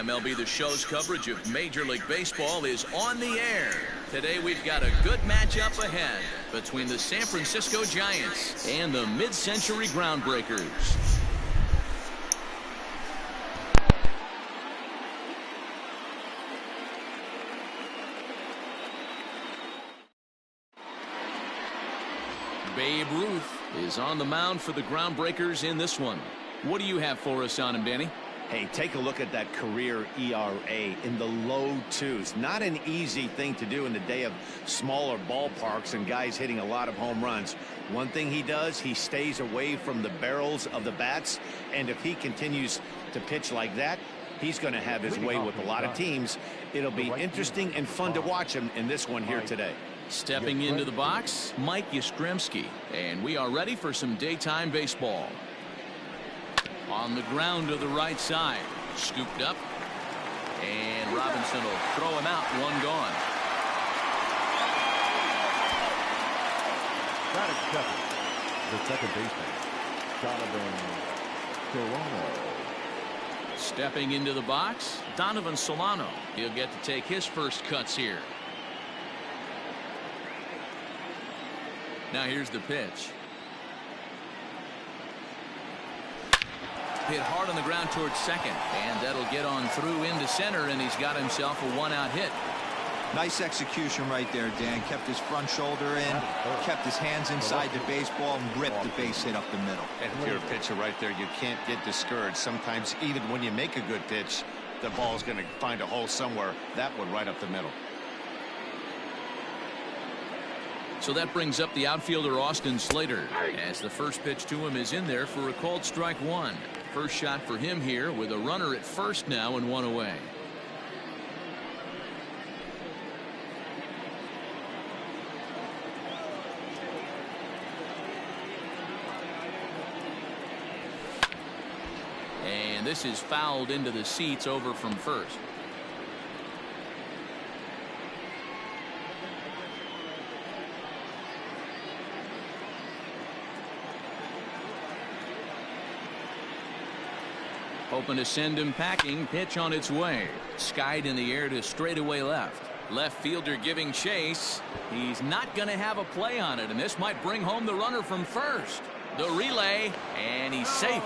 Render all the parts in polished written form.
MLB The Show's coverage of Major League Baseball is on the air. Today we've got a good matchup ahead between the San Francisco Giants and the mid-century Groundbreakers. Babe Ruth is on the mound for the Groundbreakers in this one. What do you have for us on him, Danny? Hey, take a look at that career ERA in the low twos. Not an easy thing to do in the day of smaller ballparks and guys hitting a lot of home runs. One thing he does, he stays away from the barrels of the bats, and if he continues to pitch like that, he's going to have his way with a lot of teams. It'll be interesting and fun to watch him in this one here today. Stepping into the box, Mike Yostremski, and we are ready for some daytime baseball. On the ground to the right side, scooped up, and Robinson will throw him out. One gone. Got it covered. The second baseman, Donovan Solano. Stepping into the box, Donovan Solano. He'll get to take his first cuts here. Now here's the pitch. Hit hard on the ground towards second, and that'll get on through into center, and he's got himself a one-out hit. Nice execution right there, Dan. Kept his front shoulder in, kept his hands inside the baseball, and ripped the base hit up the middle. And if you're a pitcher right there, you can't get discouraged. Sometimes even when you make a good pitch, the ball's going to find a hole somewhere. That one right up the middle. So that brings up the outfielder Austin Slater, as the first pitch to him is in there for a called strike one. First shot for him here with a runner at first now and one away. And this is fouled into the seats over from first. Hoping to send him packing. Pitch on its way. Skied in the air to straightaway left. Left fielder giving chase. He's not going to have a play on it, and this might bring home the runner from first. The relay, and he's safe.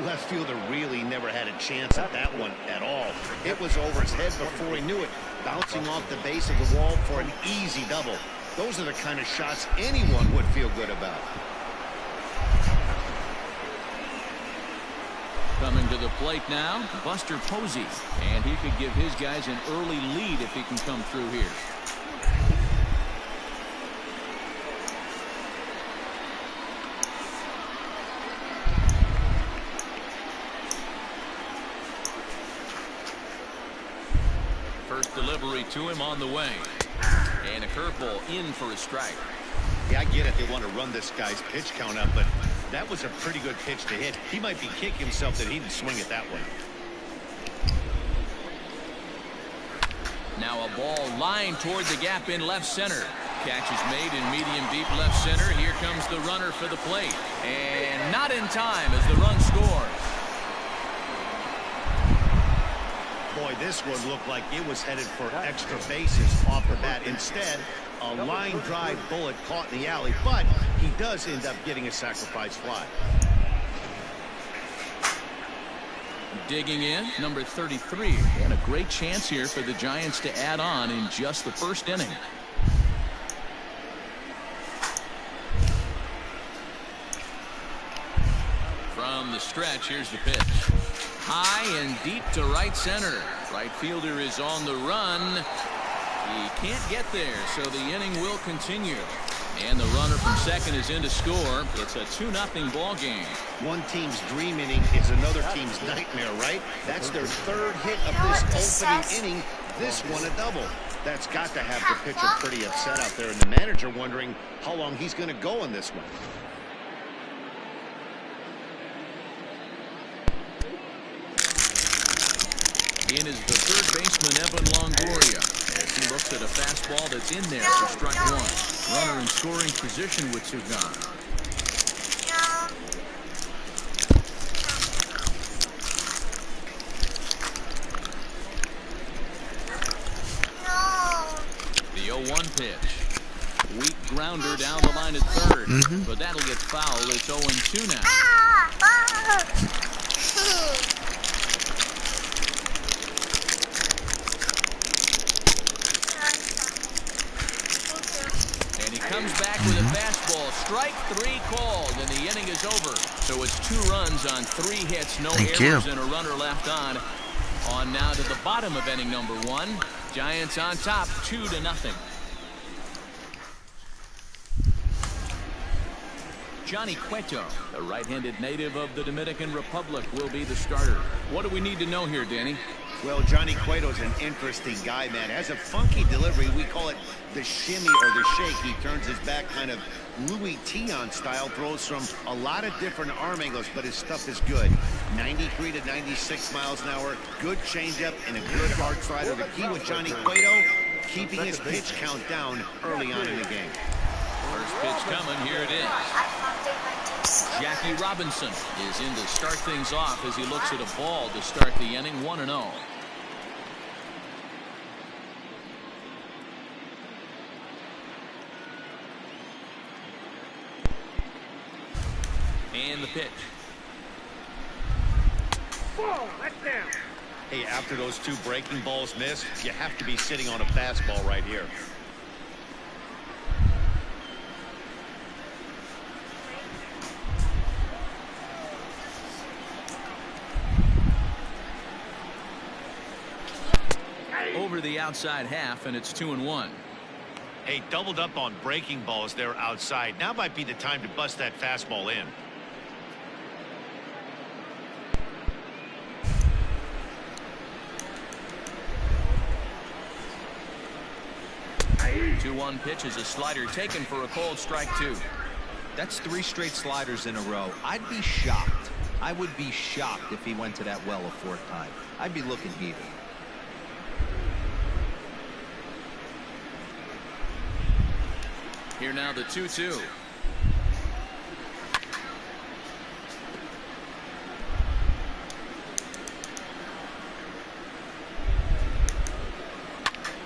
Left fielder really never had a chance at that one at all. It was over his head before he knew it, bouncing off the base of the wall for an easy double. Those are the kind of shots anyone would feel good about. Coming to the plate now, Buster Posey, and he could give his guys an early lead if he can come through here. First delivery to him on the way, and a curveball in for a strike. Yeah, I get it. They want to run this guy's pitch count up, but that was a pretty good pitch to hit. He might be kicking himself that he didn't swing it that way. Now a ball lined toward the gap in left center. Catch is made in medium deep left center. Here comes the runner for the plate, and not in time as the run scores. Boy, this one looked like it was headed for extra bases off the bat. Instead, a line drive bullet caught in the alley, but he does end up getting a sacrifice fly. Digging in, number 33, and a great chance here for the Giants to add on in just the first inning. From the stretch, here's the pitch. High and deep to right center. Right fielder is on the run. He can't get there, so the inning will continue. And the runner from second is in to score. It's a 2-0 ball game. One team's dream inning is another team's nightmare, right? That's their third hit of this opening inning. This one a double. That's got to have the pitcher pretty upset out there, and the manager wondering how long he's going to go in this one. In is the third baseman, Evan Longoria, as he looks at a fastball that's in there for strike one. Runner in scoring position with two gone. pitch. Weak grounder down the line at third. But that'll get fouled. It's 0-2 now. And he comes back with a fastball. Strike 3 called, and the inning is over. So it's 2 runs on 3 hits, no errors, and a runner left on. On now to the bottom of inning number 1. Giants on top, 2-0. Johnny Cueto, the right-handed native of the Dominican Republic, will be the starter. What do we need to know here, Danny? Well, Johnny Cueto's an interesting guy, man. Has a funky delivery. We call it the shimmy or the shake. He turns his back kind of Louis Tion style, throws from a lot of different arm angles, but his stuff is good. 93 to 96 miles an hour, good changeup, and a good hard slider. The key with Johnny Cueto, keeping his pitch count down early on in the game. First pitch coming, here it is. Jackie Robinson is in to start things off as he looks at a ball to start the inning, 1-0. And the pitch. Ball, that's down. Hey, after those 2 breaking balls missed, you have to be sitting on a fastball right here. Over the outside half, and it's 2-1. Hey, doubled up on breaking balls there outside. Now might be the time to bust that fastball in. 2-1 pitch is a slider taken for a cold strike 2. That's 3 straight sliders in a row. I'd be shocked. I would be shocked if he went to that well a 4th time. I'd be looking heated. Here now the 2-2.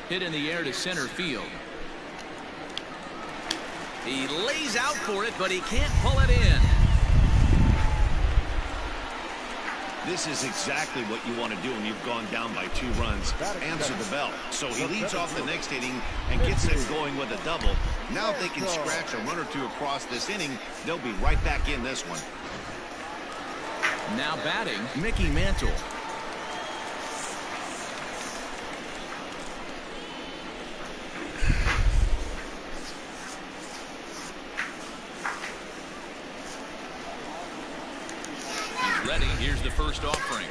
Hit in the air to center field. He lays out for it, but he can't pull it in. This is exactly what you want to do when you've gone down by 2 runs. Answer the bell. So he leads off the next inning and gets them going with a double. Now if they can scratch a run or 2 across this inning, they'll be right back in this one. Now batting, Mickey Mantle. Ready. Here's the first offering.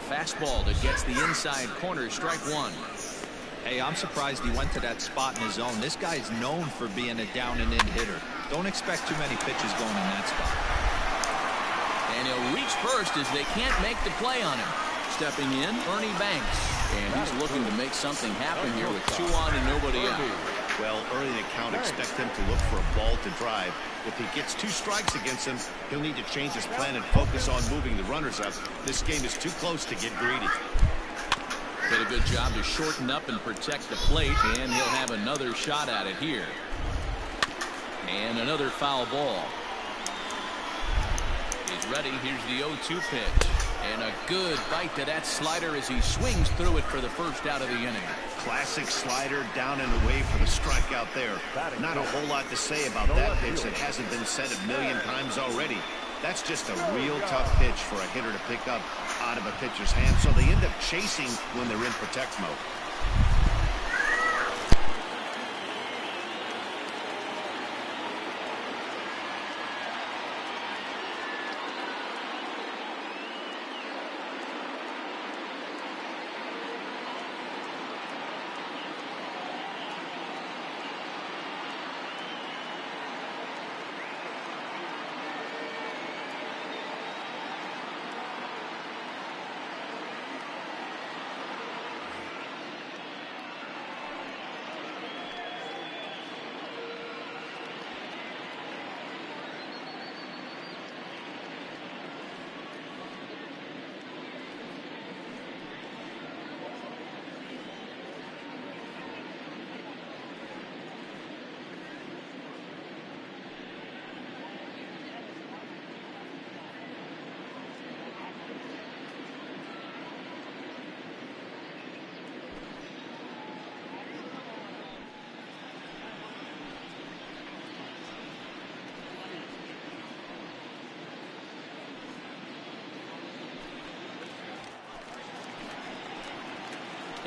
Fastball that gets the inside corner. Strike 1. Hey, I'm surprised he went to that spot in his zone. This guy's known for being a down and in hitter. Don't expect too many pitches going in that spot. And he'll reach first as they can't make the play on him. Stepping in, Ernie Banks. And he's looking to make something happen here with 2 on and nobody out. Well, early in the count, expect him to look for a ball to drive. If he gets 2 strikes against him, he'll need to change his plan and focus on moving the runners up. This game is too close to get greedy. Did a good job to shorten up and protect the plate, and he'll have another shot at it here. And another foul ball. He's ready. Here's the 0-2 pitch. And a good bite to that slider as he swings through it for the first out of the inning. Classic slider down and away for the strikeout there. Not a whole lot to say about that pitch that hasn't been said a million times already. That's just a real tough pitch for a hitter to pick up out of a pitcher's hand. So they end up chasing when they're in protect mode.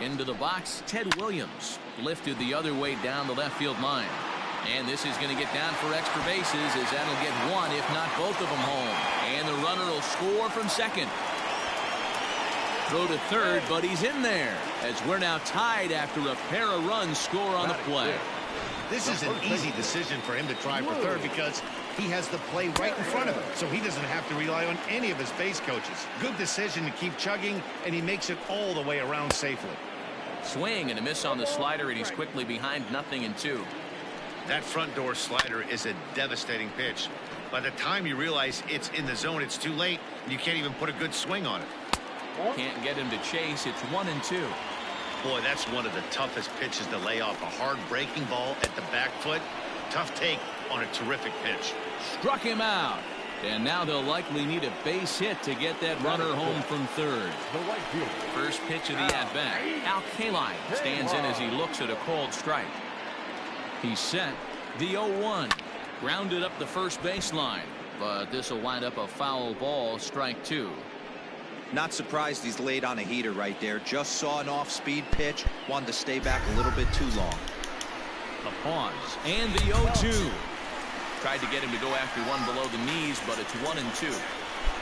Into the box, Ted Williams lifted the other way down the left field line. And this is going to get down for extra bases as that'll get one, if not both of them home. And the runner will score from second. Throw to third, but he's in there as we're now tied after a pair of runs score on the play. This is an easy decision for him to try for third because he has the play right in front of him, so he doesn't have to rely on any of his base coaches. Good decision to keep chugging, and he makes it all the way around safely. Swing and a miss on the slider, and he's quickly behind 0-2. That front door slider is a devastating pitch. By the time you realize it's in the zone, it's too late, and you can't even put a good swing on it. Can't get him to chase. It's 1-2. Boy, that's one of the toughest pitches to lay off. A hard breaking ball at the back foot. Tough take on a terrific pitch. Struck him out. And now they'll likely need a base hit to get that runner home from third. First pitch of the at-bat. Al Kaline stands in as he looks at a called strike. He's set. The 0-1. Grounded up the first baseline. But this will wind up a foul ball. Strike two. Not surprised he's laid on a heater right there. Just saw an off-speed pitch. Wanted to stay back a little bit too long. A pause. And the 0-2. Tried to get him to go after one below the knees, but it's 1-2.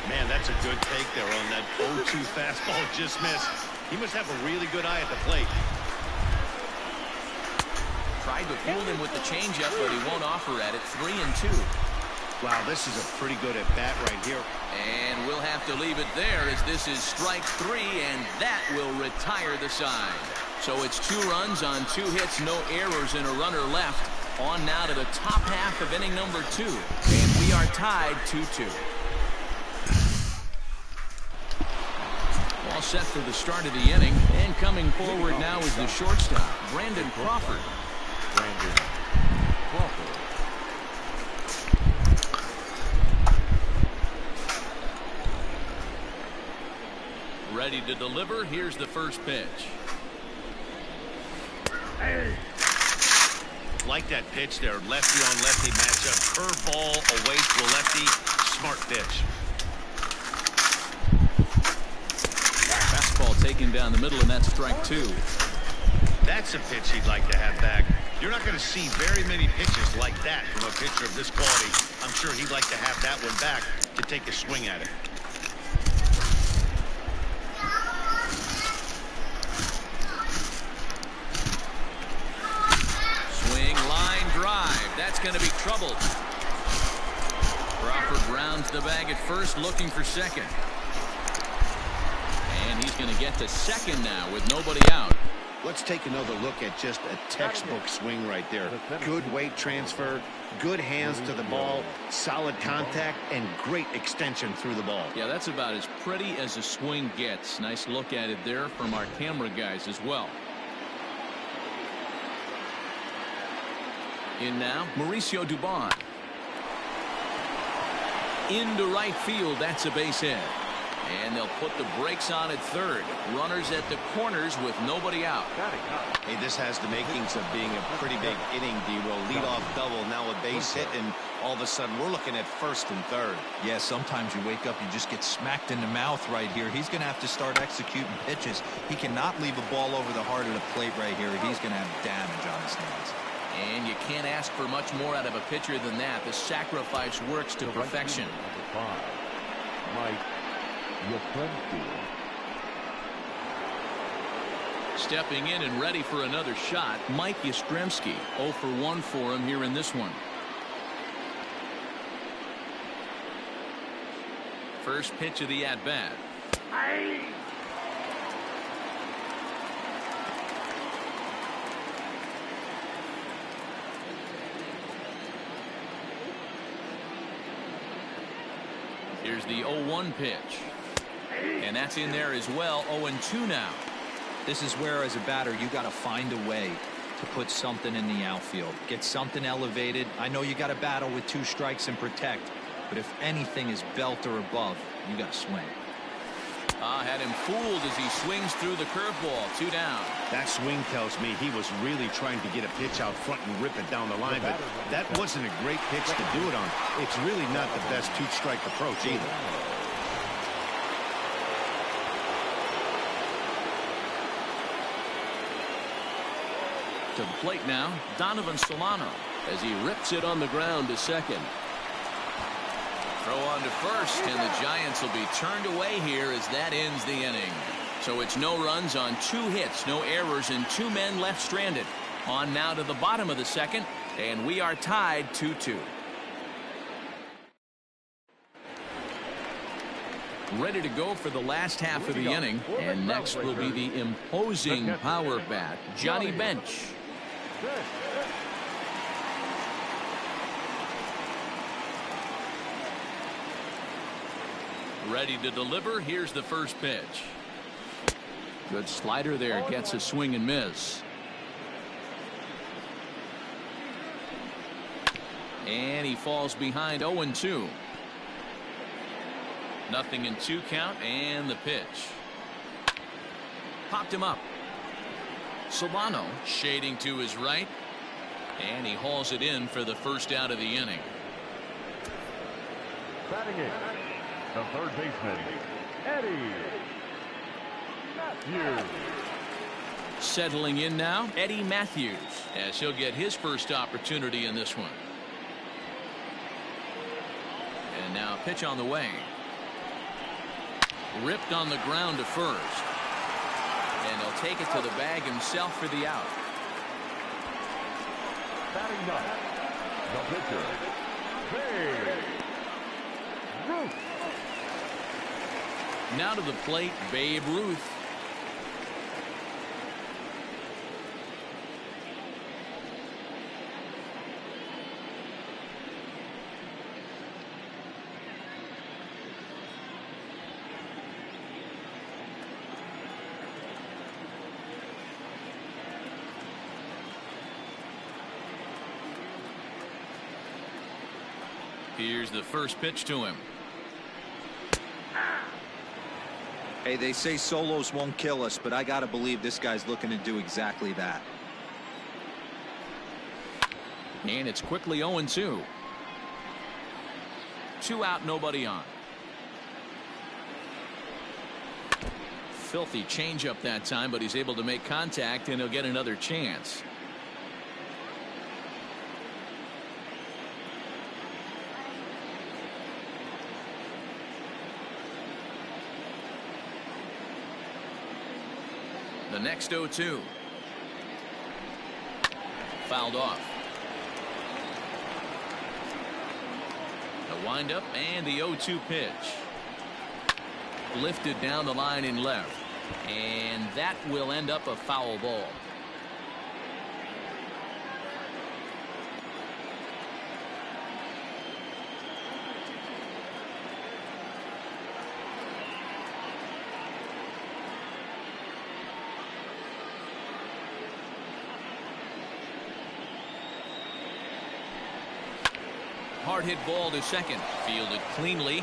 Man, that's a good take there on that 0-2 fastball. Just missed. He must have a really good eye at the plate. Tried to fool him with the changeup, but he won't offer at it. 3-2. Wow, this is a pretty good at bat right here. And we'll have to leave it there as this is strike three, and that will retire the side. So it's 2 runs on 2 hits, no errors, and a runner left. On now to the top half of inning number 2. And we are tied 2-2. All set for the start of the inning. And coming forward now is the shortstop, Brandon Crawford. Ready to deliver. Here's the first pitch. Like that pitch there, lefty on lefty matchup. Curveball away to a lefty. Smart pitch. Fastball taken down the middle, and that's strike 2. That's a pitch he'd like to have back. You're not going to see very many pitches like that from a pitcher of this quality. I'm sure he'd like to have that one back to take a swing at it. That's going to be trouble. Crawford rounds the bag at first, looking for second. And he's going to get to second now with nobody out. Let's take another look at just a textbook swing right there. Good weight transfer, good hands to the ball, solid contact, and great extension through the ball. Yeah, that's about as pretty as a swing gets. Nice look at it there from our camera guys as well. In now, Mauricio Dubon. Into right field, that's a base hit. And they'll put the brakes on at third. Runners at the corners with nobody out. Hey, this has the makings of being a pretty big inning, D-Roll. Leadoff double, now a base hit, and all of a sudden we're looking at first and third. Yeah, sometimes you wake up, you just get smacked in the mouth right here. He's going to have to start executing pitches. He cannot leave a ball over the heart of the plate right here. He's going to have damage on his hands. And you can't ask for much more out of a pitcher than that. The sacrifice works to perfection. Yostremski. Stepping in and ready for another shot, Mike Yostremski. 0 for 1 for him here in this one. First pitch of the at-bat. Here's the 0-1 pitch. And that's in there as well. 0-2 now. This is where, as a batter, you got to find a way to put something in the outfield. Get something elevated. I know you got to battle with 2 strikes and protect, but if anything is belt or above, you got to swing. Had him fooled as he swings through the curveball. 2 down. That swing tells me he was really trying to get a pitch out front and rip it down the line, but that wasn't a great pitch to do it on. It's really not the best 2-strike approach either. To the plate now, Donovan Solano, as he rips it on the ground to second. Throw on to first, and the Giants will be turned away here as that ends the inning. So it's no runs on 2 hits, no errors, and 2 men left stranded. On now to the bottom of the second, and we are tied 2-2. Ready to go for the last half of the inning, and next will be the imposing power bat, Johnny Bench. Ready to deliver. Here's the first pitch. Good slider there, gets a swing and miss. And he falls behind 0-2. Nothing in 2 count, and the pitch. Popped him up. Solano shading to his right, and he hauls it in for the first out of the inning. Batting in, the third baseman, Eddie Matthews. Settling in now, Eddie Matthews, as he'll get his first opportunity in this one. And now a pitch on the way. Ripped on the ground to first. And he'll take it to the bag himself for the out. Batting up, the pitcher, Babe Ruth. Now to the plate, Babe Ruth. Here's the first pitch to him. Hey, they say solos won't kill us, but I got to believe this guy's looking to do exactly that. And it's quickly 0-2. 2 out, nobody on. Filthy changeup that time, but he's able to make contact, and he'll get another chance. The next 0-2. Fouled off. The windup and the 0-2 pitch. Lifted down the line in left. And that will end up a foul ball. Hard hit ball to second. Fielded cleanly.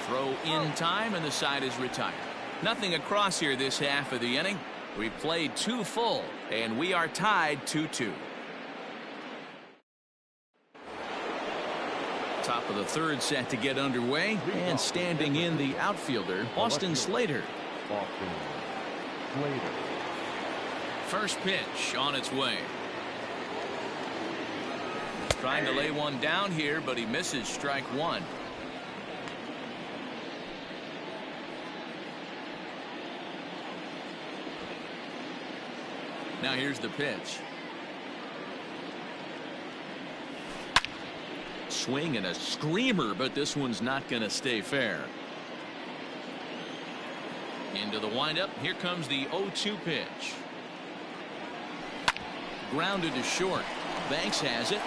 Throw in time, and the side is retired. Nothing across here this half of the inning. We played 2 full, and we are tied 2-2. Top of the third set to get underway, and standing in the outfielder, Austin Slater. First pitch on its way. Trying to lay one down here, but he misses strike 1. Now here's the pitch. Swing and a screamer, but this one's not going to stay fair. Into the windup. Here comes the 0-2 pitch. Grounded to short. Banks has it.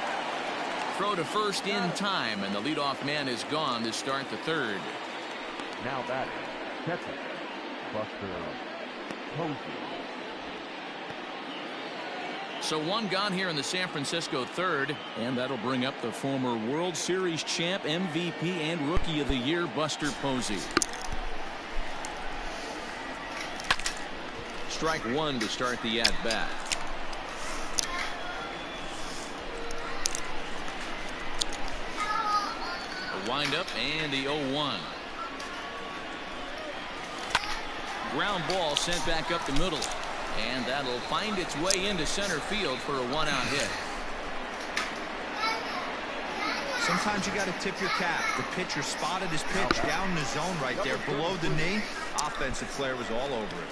Throw to first in time, and the leadoff man is gone to start the third. Now batting, catcher, Buster Posey. So 1 gone here in the San Francisco third, and that'll bring up the former World Series champ, MVP, and Rookie of the Year, Buster Posey. Strike 1 to start the at-bat. The windup and the 0-1. Ground ball sent back up the middle. And that'll find its way into center field for a one-out hit. Sometimes you got to tip your cap. The pitcher spotted his pitch down in the zone right there below the knee. Offensive player was all over it.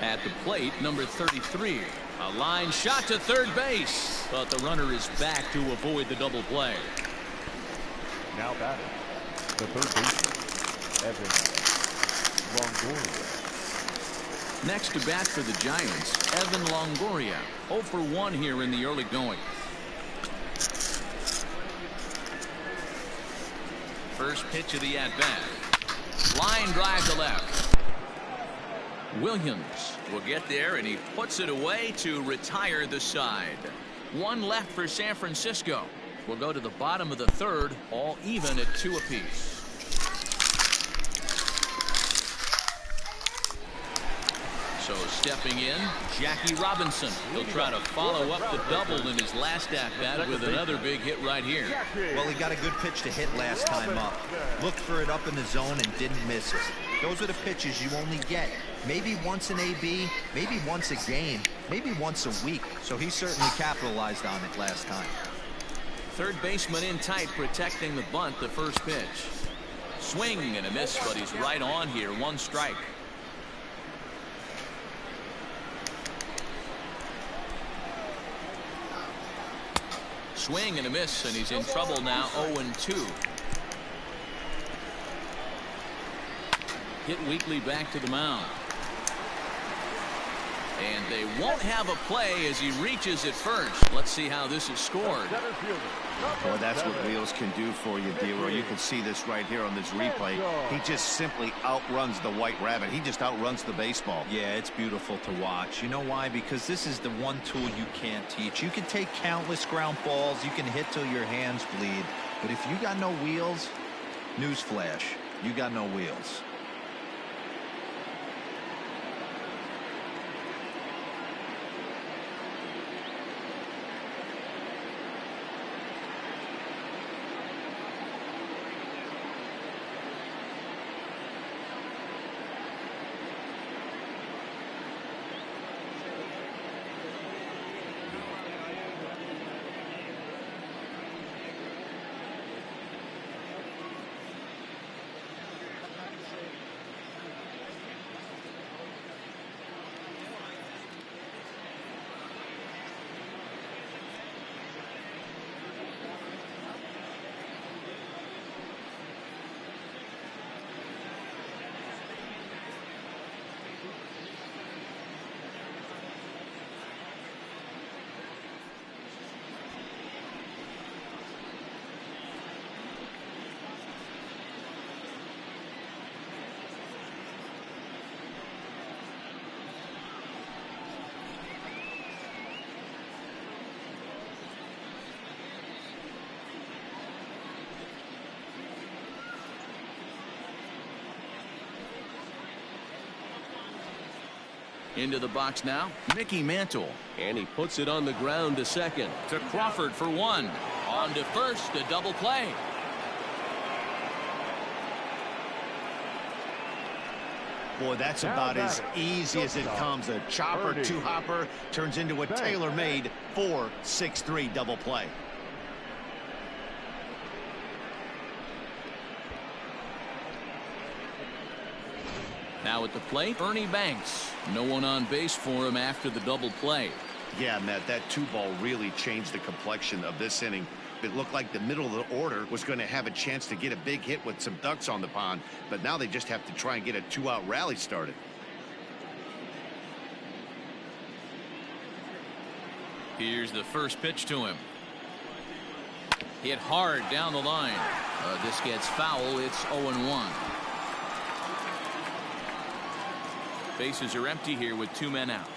At the plate, number 33. A line shot to third base. But the runner is back to avoid the double play. Now batting, the third baseman, Evan Longoria. Next to bat for the Giants, Evan Longoria. 0 for 1 here in the early going. First pitch of the at-bat. Line drive to left. Williams will get there, and he puts it away to retire the side. One left for San Francisco. We'll go to the bottom of the third, all even at 2 apiece. So stepping in, Jackie Robinson. He'll try to follow up the double in his last at-bat with another big hit right here. Well, he got a good pitch to hit last time up. Looked for it up in the zone and didn't miss it. Those are the pitches you only get. Maybe once an AB, maybe once a game, maybe once a week. So he certainly capitalized on it last time. Third baseman in tight, protecting the bunt, the first pitch. Swing and a miss, but he's right on here. 1 strike. Swing and a miss, and he's in trouble now. 0-2. Hit weakly back to the mound. And they won't have a play as he reaches at first. Let's see how this is scored. Boy, that's what wheels can do for you, D-Roy. You can see this right here on this replay. He just simply outruns the White Rabbit. He just outruns the baseball. Yeah, it's beautiful to watch. You know why? Because this is the one tool you can't teach. You can take countless ground balls. You can hit till your hands bleed. But if you got no wheels, newsflash, you got no wheels. Into the box now, Mickey Mantle. And he puts it on the ground to second. To Crawford for 1. On to first, a double play. Boy, that's about as easy as it comes. A chopper, 2-hopper turns into a tailor-made 4-6-3 double play. Now at the plate, Ernie Banks. No one on base for him after the double play. Yeah, Matt, that 2-ball really changed the complexion of this inning. It looked like the middle of the order was going to have a chance to get a big hit with some ducks on the pond, but now they just have to try and get a 2-out rally started. Here's the first pitch to him. Hit hard down the line. This gets foul. It's 0-1. Bases are empty here with 2 men out.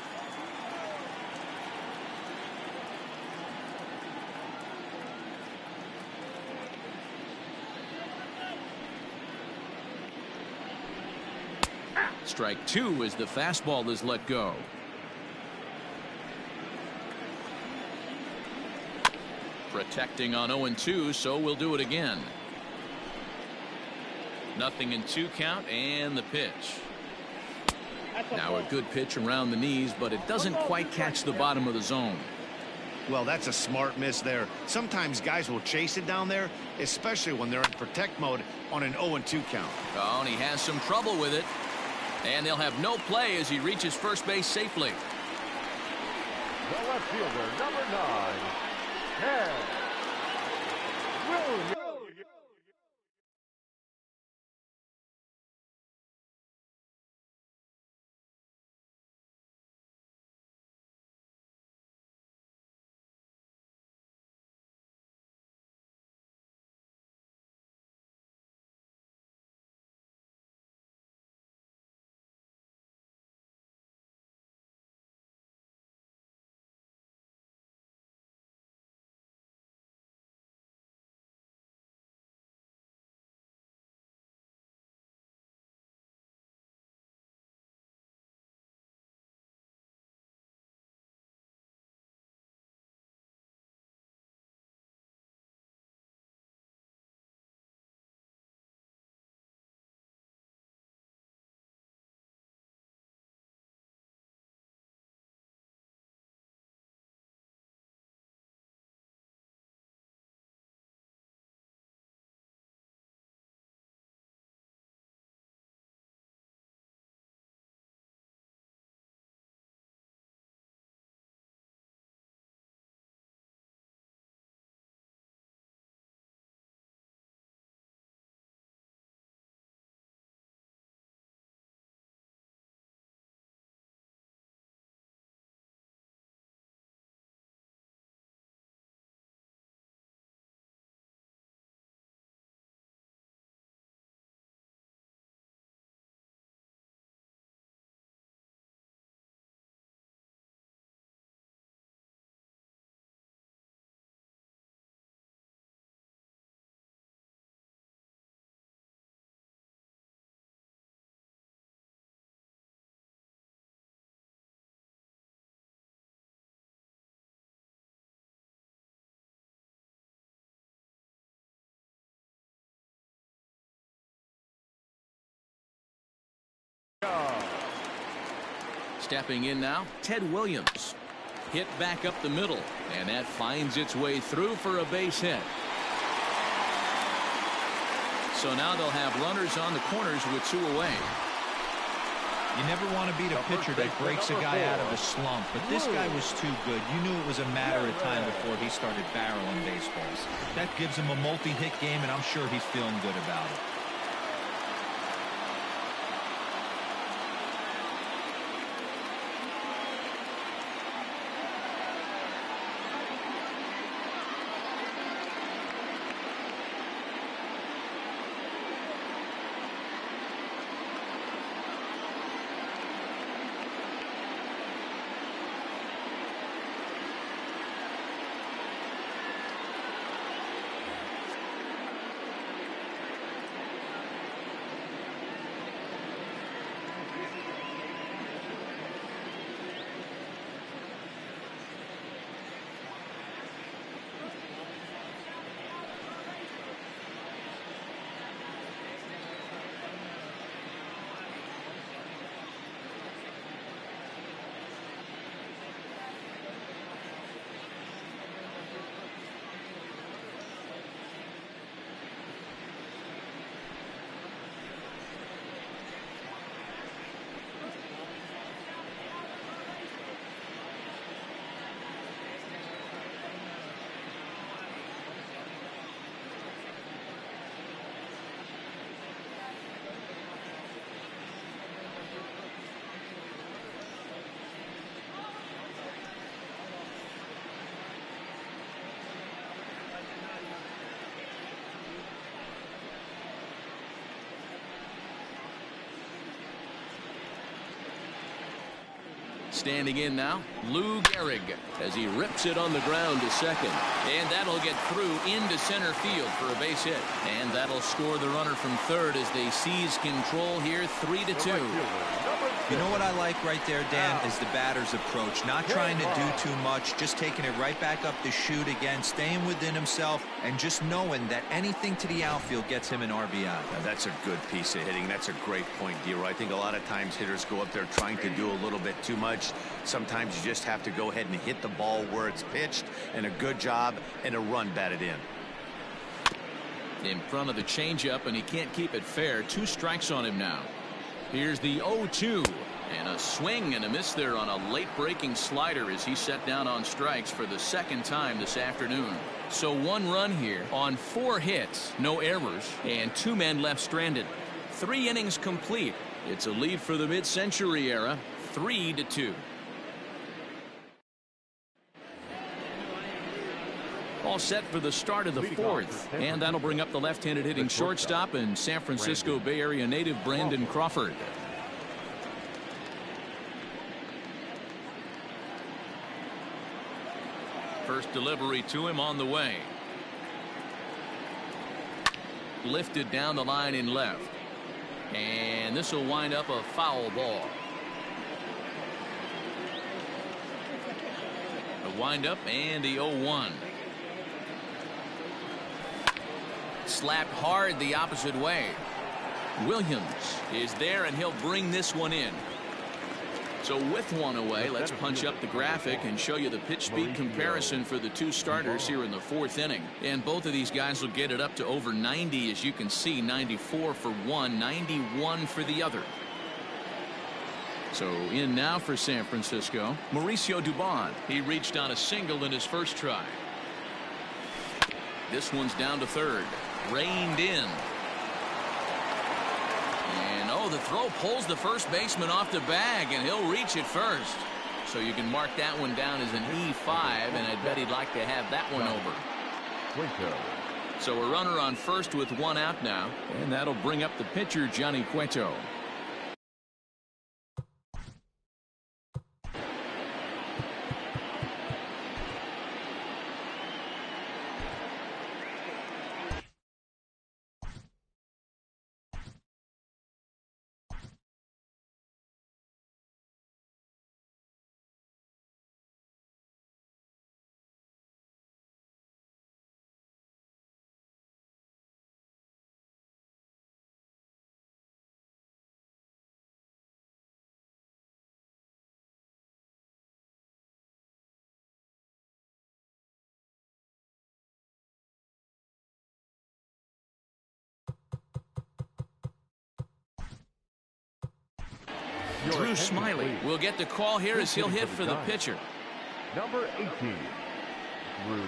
Strike 2 as the fastball is let go. Protecting on 0-2, so we'll do it again. 0-2 count, and the pitch. Now a good pitch around the knees, but it doesn't quite catch the bottom of the zone. Well, that's a smart miss there. Sometimes guys will chase it down there, especially when they're in protect mode on an 0-2 count. Oh, and he has some trouble with it. And they'll have no play as he reaches first base safely. The left fielder, number 9, Ted Williams. Stepping in now, Ted Williams. Hit back up the middle, and that finds its way through for a base hit. So now they'll have runners on the corners with 2 away. You never want to beat a pitcher that breaks a guy out of a slump, but this guy was too good. You knew it was a matter of time before he started barreling baseballs. That gives him a multi-hit game, and I'm sure he's feeling good about it. Standing in now, Gehrig as he rips it on the ground to second. And that'll get through into center field for a base hit. And that'll score the runner from third as they seize control here 3-2. You know what I like right there, Dan, is the batter's approach. Not trying to do too much, just taking it right back up the chute again, staying within himself, and just knowing that anything to the outfield gets him an RBI. Now, that's a good piece of hitting. That's a great point, D-Roy. I think a lot of times hitters go up there trying to do a little bit too much. Sometimes you just have to go ahead and hit the ball where it's pitched, and a good job and a run batted in. In front of the changeup, and he can't keep it fair. 2 strikes on him now. Here's the 0-2, and a swing and a miss there on a late breaking slider as he set down on strikes for the second time this afternoon. So 1 run here on 4 hits, no errors, and 2 men left stranded. 3 innings complete. It's a lead for the mid-century era, 3-2. All set for the start of the 4th, and that'll bring up the left-handed hitting shortstop and San Francisco Bay Area native Brandon Crawford. First delivery to him on the way. Lifted down the line in left, and this will wind up a foul ball. The windup and the 0-1. Slapped hard the opposite way. Williams is there, and he'll bring this one in. So with 1 away, let's punch up the graphic and show you the pitch speed comparison for the 2 starters here in the 4th inning. And both of these guys will get it up to over 90, as you can see. 94 for one, 91 for the other. So in now for San Francisco, Mauricio Dubon. He reached on a single in his first try. This one's down to third. Reined in. And oh, the throw pulls the first baseman off the bag, and he'll reach it first. So you can mark that one down as an E5, and I bet he'd like to have that one over. So a runner on first with 1 out now, and that'll bring up the pitcher, Johnny Cueto. Drew Smiley will get the call here as he'll hit for the pitcher. Number 18, Drew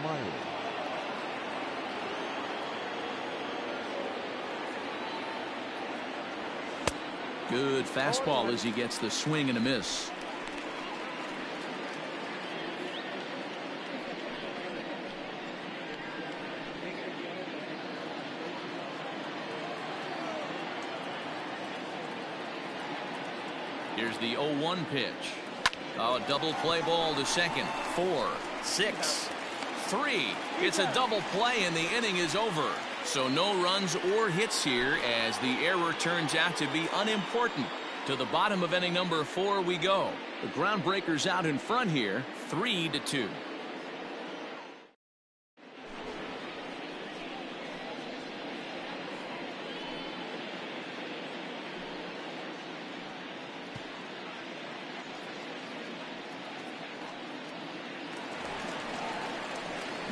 Smiley. Good fastball as he gets the swing and a miss. Here's the 0-1 pitch. Oh, double play ball to second. 4, 6, 3. It's a double play, and the inning is over. So no runs or hits here, as the error turns out to be unimportant. To the bottom of inning number 4 we go. The groundbreaker's out in front here, 3-2.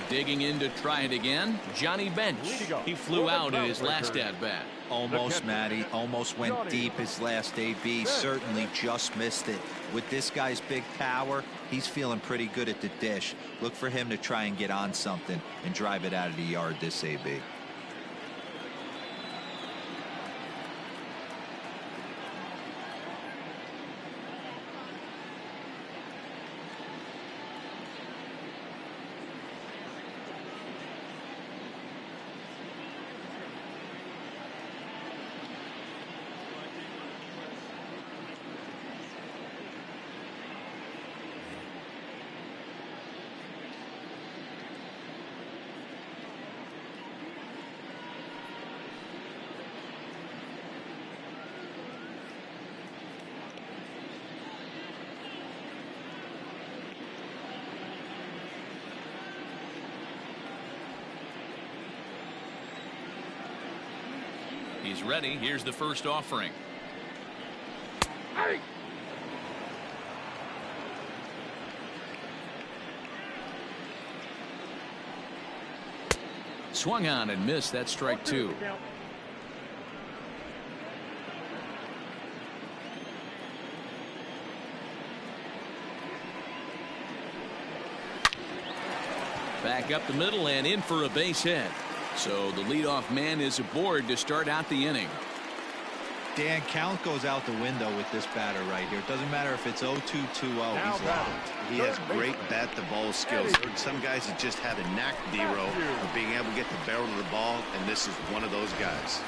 Digging in to try it again, Johnny Bench. He flew out in his last at-bat. Almost, Matty. Almost went deep his last AB. Certainly just missed it. With this guy's big power, he's feeling pretty good at the dish. Look for him to try and get on something and drive it out of the yard this AB. He's ready. Here's the first offering. Swung on and missed. That's strike two. Back up the middle and in for a base hit. So the leadoff man is aboard to start out the inning. Dan, count goes out the window with this batter right here. It doesn't matter if it's 0-2, 2-0. He's locked. He has great bat-to-ball skills. Some guys that just have a knack, Dero, of being able to get the barrel of the ball, and this is one of those guys.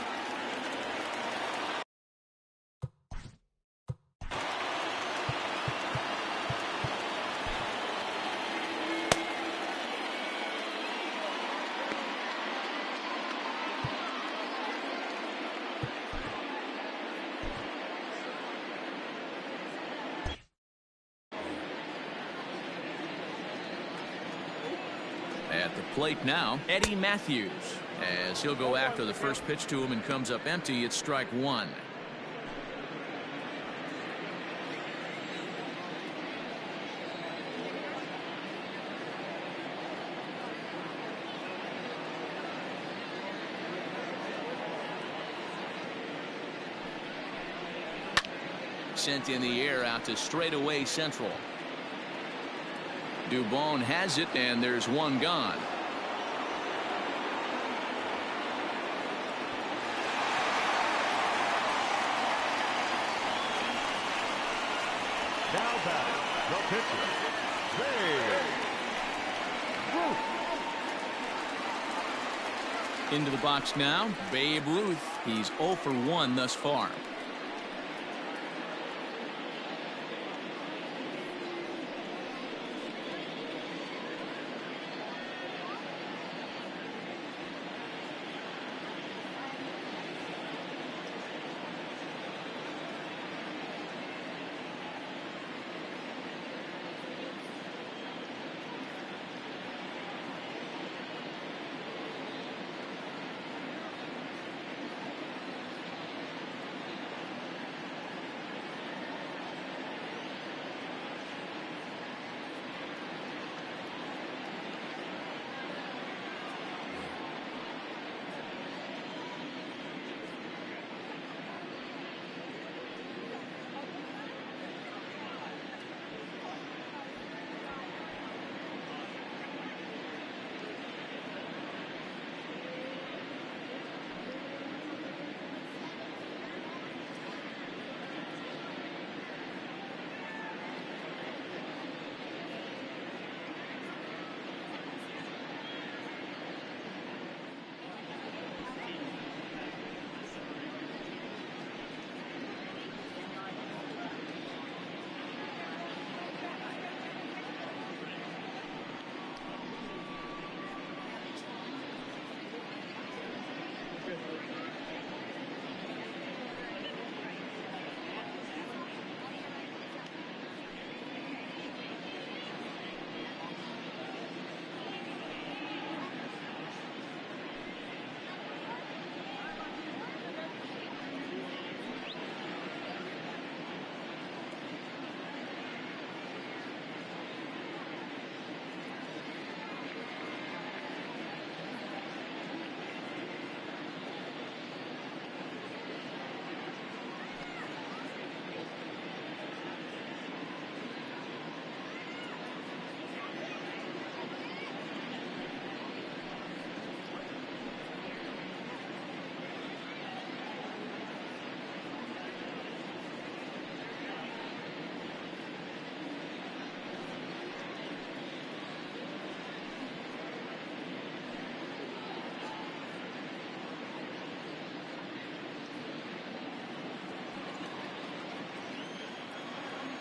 At the plate now, Eddie Matthews, as he'll go after the first pitch to him and comes up empty. It's strike one. Sent in the air out to straightaway central. Dubon has it, and there's one gone. Now batting, the pitcher, Into the box now, Babe Ruth. He's 0 for 1 thus far.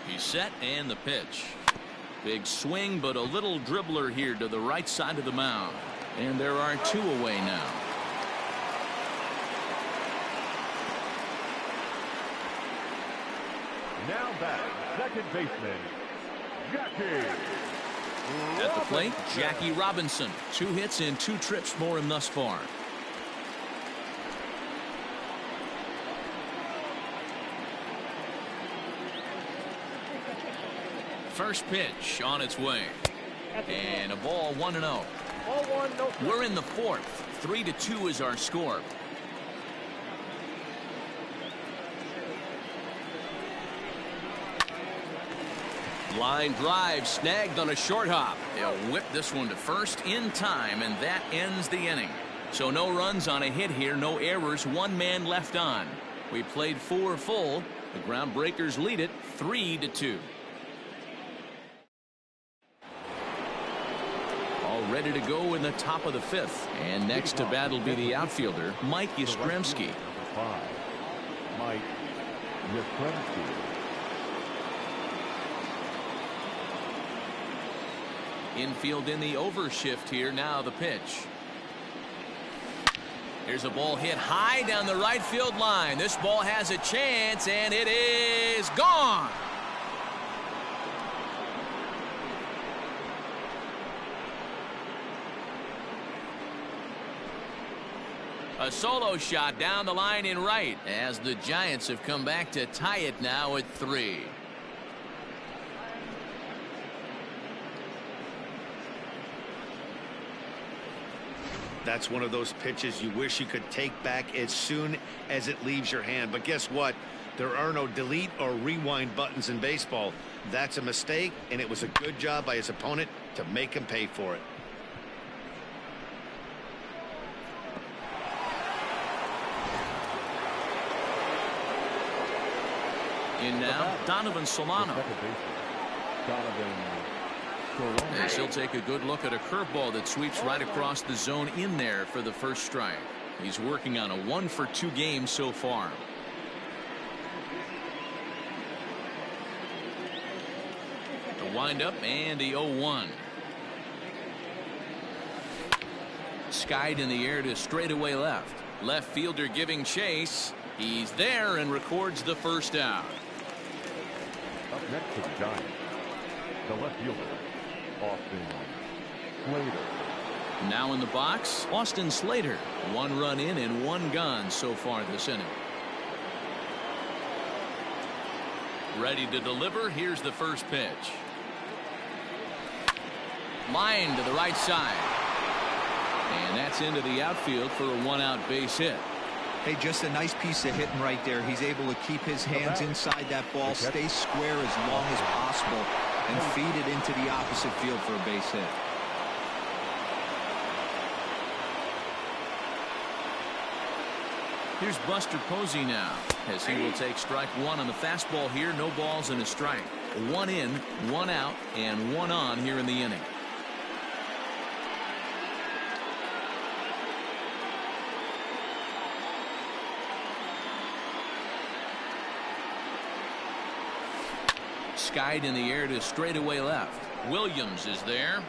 He's set, and the pitch. Big swing, but a little dribbler here to the right side of the mound. And there are two away now. Now back, second baseman, Jackie. At the plate, Jackie Robinson. 2 hits and 2 trips for him thus far. First pitch on its way. And a ball 1-0. Ball one, no. We're in the fourth. 3-2 is our score. Line drive snagged on a short hop. They'll whip this one to first in time, and that ends the inning. So no runs on a hit here, no errors, one man left on. We played 4 full. The Groundbreakers lead it 3-2. All ready to go in the top of the fifth. And next to bat will be the outfielder, Mike Yostremski. Number 5, Mike Yostremski. Infield in the overshift here. Now the pitch. Here's a ball hit high down the right field line. This ball has a chance, and it is gone. A solo shot down the line in right as the Giants have come back to tie it now at 3. That's one of those pitches you wish you could take back as soon as it leaves your hand. But guess what? There are no delete or rewind buttons in baseball. That's a mistake, and it was a good job by his opponent to make him pay for it. In now, Donovan Solano. Second baseman, Donovan Solano. As he'll take a good look at a curveball that sweeps right across the zone in there for the first strike. He's working on a 1-for-2 game so far. The windup and the 0-1. Skied in the air to straightaway left. Left fielder giving chase. He's there and records the first out. Up next for the Giants, the left fielder, Austin Slater. Now in the box, Austin Slater. 1 run in and 1 gone so far this inning. Ready to deliver. Here's the first pitch. Line to the right side. And that's into the outfield for a 1-out base hit. Hey, just a nice piece of hitting right there. He's able to keep his hands inside that ball, stay square as long as possible, and feed it into the opposite field for a base hit. Here's Buster Posey now, as he will take strike 1 on the fastball here. No balls and a strike. 1 in, 1 out, and 1 on here in the inning. Skied in the air to straightaway left. Williams is there.